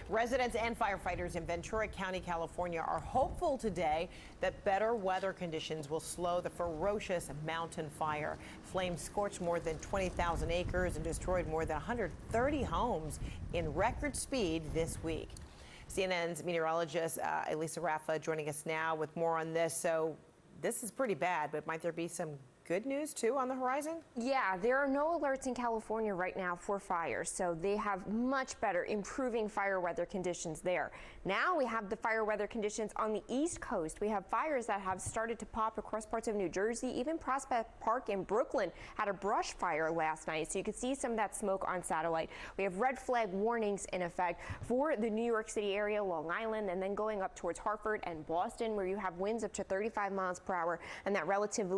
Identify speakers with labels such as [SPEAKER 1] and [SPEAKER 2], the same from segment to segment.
[SPEAKER 1] Residents and firefighters in Ventura County, California are hopeful today that better weather conditions will slow the ferocious mountain fire. Flames scorched more than 20,000 acres and destroyed more than 130 homes in record speed this week. CNN's meteorologist Elisa Raffa joining us now with more on this. So this is pretty bad, but might there be some good news, too, on the horizon?
[SPEAKER 2] Yeah, there are no alerts in California right now for fires, so they have much better improving fire weather conditions there. Now we have the fire weather conditions on the East Coast. We have fires that have started to pop across parts of New Jersey. Even Prospect Park in Brooklyn had a brush fire last night, so you can see some of that smoke on satellite. We have red flag warnings in effect for the New York City area, Long Island, and then going up towards Hartford and Boston, where you have winds up to 35 miles per hour, and that relative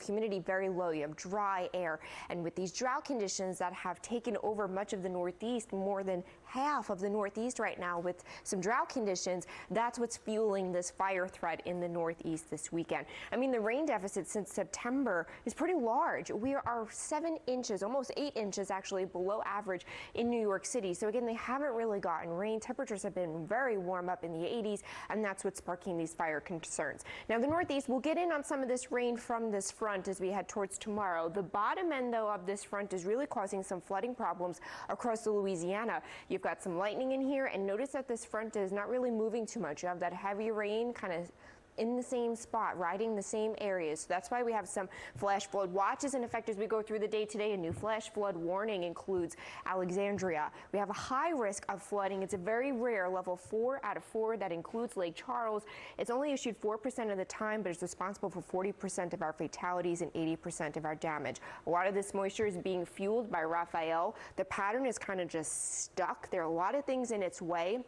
[SPEAKER 2] humidity very low. You have dry air, and with these drought conditions that have taken over much of the Northeast, more than half of the Northeast right now with some drought conditions, that's what's fueling this fire threat in the Northeast this weekend. I mean, the rain deficit since September is pretty large. We are 7 inches, almost 8 inches actually below average in New York City. So again, they haven't really gotten rain. Temperatures have been very warm up in the 80s, and that's what's sparking these fire concerns. Now, the Northeast will get in on some of this rain from this front as we head towards tomorrow. The bottom end, though, of this front is really causing some flooding problems across the Louisiana. You've got some lightning in here, and notice that this front is not really moving too much. You have that heavy rain kind of in the same spot, riding the same areas. So that's why we have some flash flood watches in effect as we go through the day today. A new flash flood warning includes Alexandria. We have a high risk of flooding. It's a very rare level 4 out of 4 that includes Lake Charles. It's only issued 4% of the time, but it's responsible for 40% of our fatalities and 80% of our damage. A lot of this moisture is being fueled by Raphael. The pattern is kind of just stuck. There are a lot of things in its way.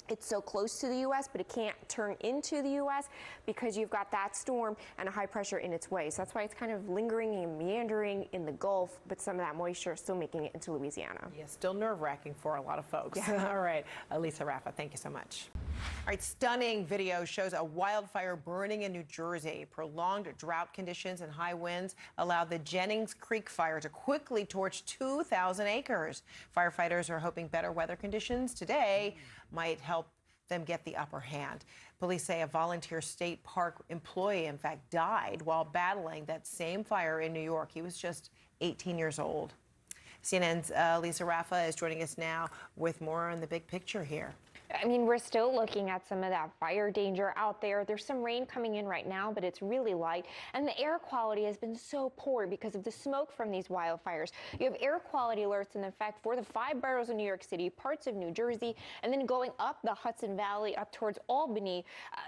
[SPEAKER 2] It's so close to the U.S., but it can't turn into the U.S. because you've got that storm and a high pressure in its way. So that's why it's kind of lingering and meandering in the Gulf, but some of that moisture is still making it into Louisiana.
[SPEAKER 1] Yeah, still nerve-wracking for a lot of folks. Yeah. All right, Elisa Raffa, thank you so much. All right, stunning video shows a wildfire burning in New Jersey. Prolonged drought conditions and high winds allowed the Jennings Creek fire to quickly torch 2,000 acres. Firefighters are hoping better weather conditions today might help them get the upper hand. Police say a volunteer state park employee, in fact, died while battling that same fire in New York. He was just 18 years old. CNN's Elisa Raffa is joining us now with more on the big picture here.
[SPEAKER 2] I mean, we're still looking at some of that fire danger out there. There's some rain coming in right now, but it's really light. And the air quality has been so poor because of the smoke from these wildfires. You have air quality alerts in effect for the 5 boroughs of New York City, parts of New Jersey, and then going up the Hudson Valley up towards Albany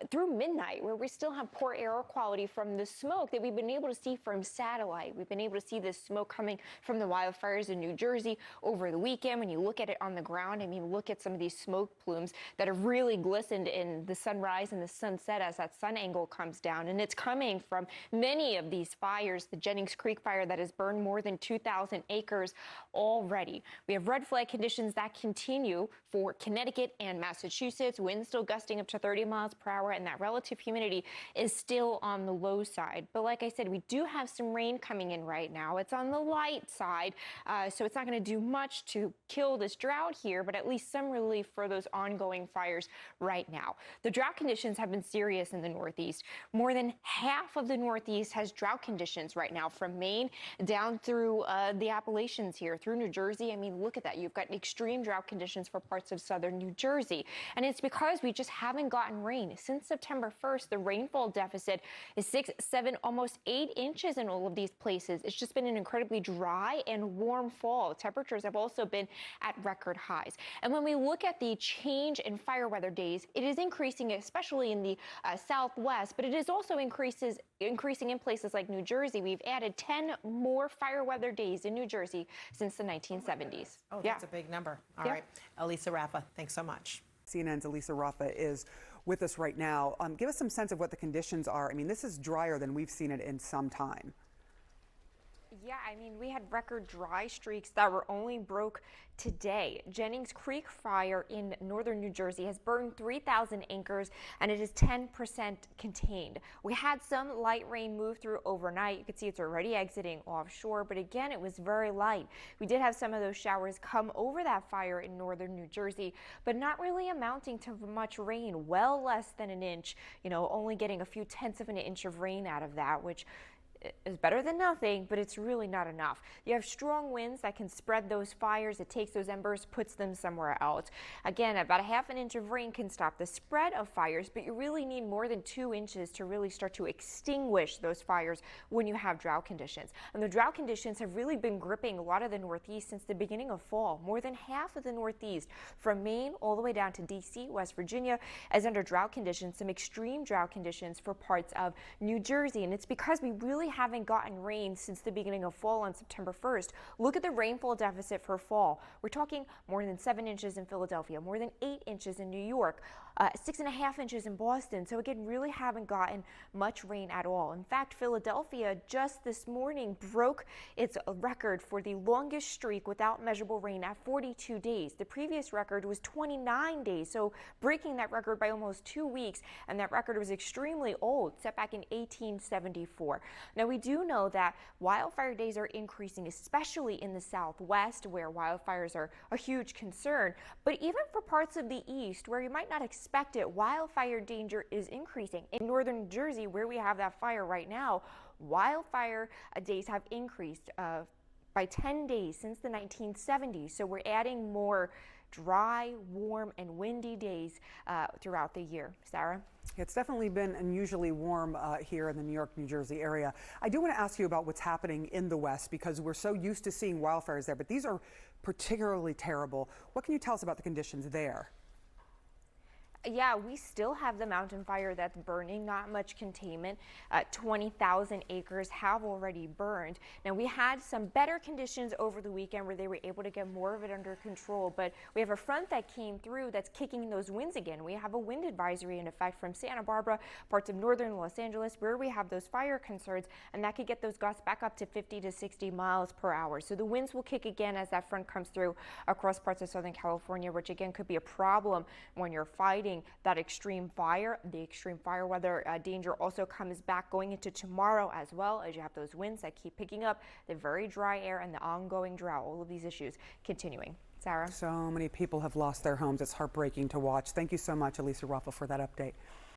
[SPEAKER 2] through midnight, where we still have poor air quality from the smoke that we've been able to see from satellite. We've been able to see this smoke coming from the wildfires in New Jersey over the weekend. When you look at it on the ground, I mean, look at some of these smoke plumes that have really glistened in the sunrise and the sunset as that sun angle comes down. And it's coming from many of these fires. The Jennings Creek fire that has burned more than 2,000 acres already. We have red flag conditions that continue for Connecticut and Massachusetts. Winds still gusting up to 30 miles per hour, and that relative humidity is still on the low side. But like I said, we do have some rain coming in right now. It's on the light side, so it's not going to do much to kill this drought here, but at least some relief for those ongoing fires right now. The drought conditions have been serious in the Northeast. More than half of the Northeast has drought conditions right now, from Maine down through the Appalachians here, through New Jersey. I mean, look at that. You've got extreme drought conditions for parts of southern New Jersey. And it's because we just haven't gotten rain. Since September 1st, the rainfall deficit is 6, 7, almost 8 inches in all of these places. It's just been an incredibly dry and warm fall. Temperatures have also been at record highs. And when we look at the change in fire weather days, it is increasing, especially in the southwest, but it is also increasing in places like New Jersey. We've added 10 more fire weather days in New Jersey since the 1970s.
[SPEAKER 1] Oh, that's a big number. All right. Elisa Raffa, thanks so much.
[SPEAKER 3] CNN's Elisa Raffa is with us right now. Give us some sense of what the conditions are. I mean, this is drier than we've seen it in some time.
[SPEAKER 2] Yeah, I mean, we had record dry streaks that were only broke today. Jennings Creek fire in northern New Jersey has burned 3,000 acres and it is 10% contained. We had some light rain move through overnight. You can see it's already exiting offshore, but again, it was very light. We did have some of those showers come over that fire in northern New Jersey, but not really amounting to much rain, well less than an inch, only getting a few tenths of an inch of rain out of that, which is better than nothing, but it's really not enough. You have strong winds that can spread those fires. It takes those embers, puts them somewhere else. Again, about a half an inch of rain can stop the spread of fires, but you really need more than 2 inches to really start to extinguish those fires when you have drought conditions. And the drought conditions have really been gripping a lot of the Northeast since the beginning of fall. More than half of the Northeast, from Maine all the way down to D.C., West Virginia, is under drought conditions, some extreme drought conditions for parts of New Jersey. And it's because we really haven't gotten rain since the beginning of fall on September 1st. Look at the rainfall deficit for fall. We're talking more than 7 inches in Philadelphia, more than 8 inches in New York, 6.5 inches in Boston. So again, really haven't gotten much rain at all. In fact, Philadelphia just this morning broke its record for the longest streak without measurable rain at 42 days. The previous record was 29 days, so breaking that record by almost 2 weeks, and that record was extremely old, set back in 1874. Now, we do know that wildfire days are increasing, especially in the Southwest, where wildfires are a huge concern. But even for parts of the East, where you might not expect it, wildfire danger is increasing. In northern New Jersey, where we have that fire right now, wildfire days have increased by 10 days since the 1970s. So we're adding more dry, warm, and windy days throughout the year. Sarah?
[SPEAKER 3] It's definitely been unusually warm here in the New York, New Jersey area. I do want to ask you about what's happening in the West, because we're so used to seeing wildfires there, but these are particularly terrible. What can you tell us about the conditions there?
[SPEAKER 2] Yeah, we still have the mountain fire that's burning, not much containment. 20,000 acres have already burned. Now, we had some better conditions over the weekend where they were able to get more of it under control, but we have a front that came through that's kicking those winds again. We have a wind advisory in effect from Santa Barbara, parts of northern Los Angeles, where we have those fire concerns, and that could get those gusts back up to 50 to 60 miles per hour. So the winds will kick again as that front comes through across parts of Southern California, which again could be a problem when you're fighting that extreme fire. The extreme fire weather danger also comes back going into tomorrow, as well as you have those winds that keep picking up the very dry air and the ongoing drought. All of these issues continuing. Sarah?
[SPEAKER 3] So many people have lost their homes. It's heartbreaking to watch. Thank you so much, Elisa Raffa, for that update.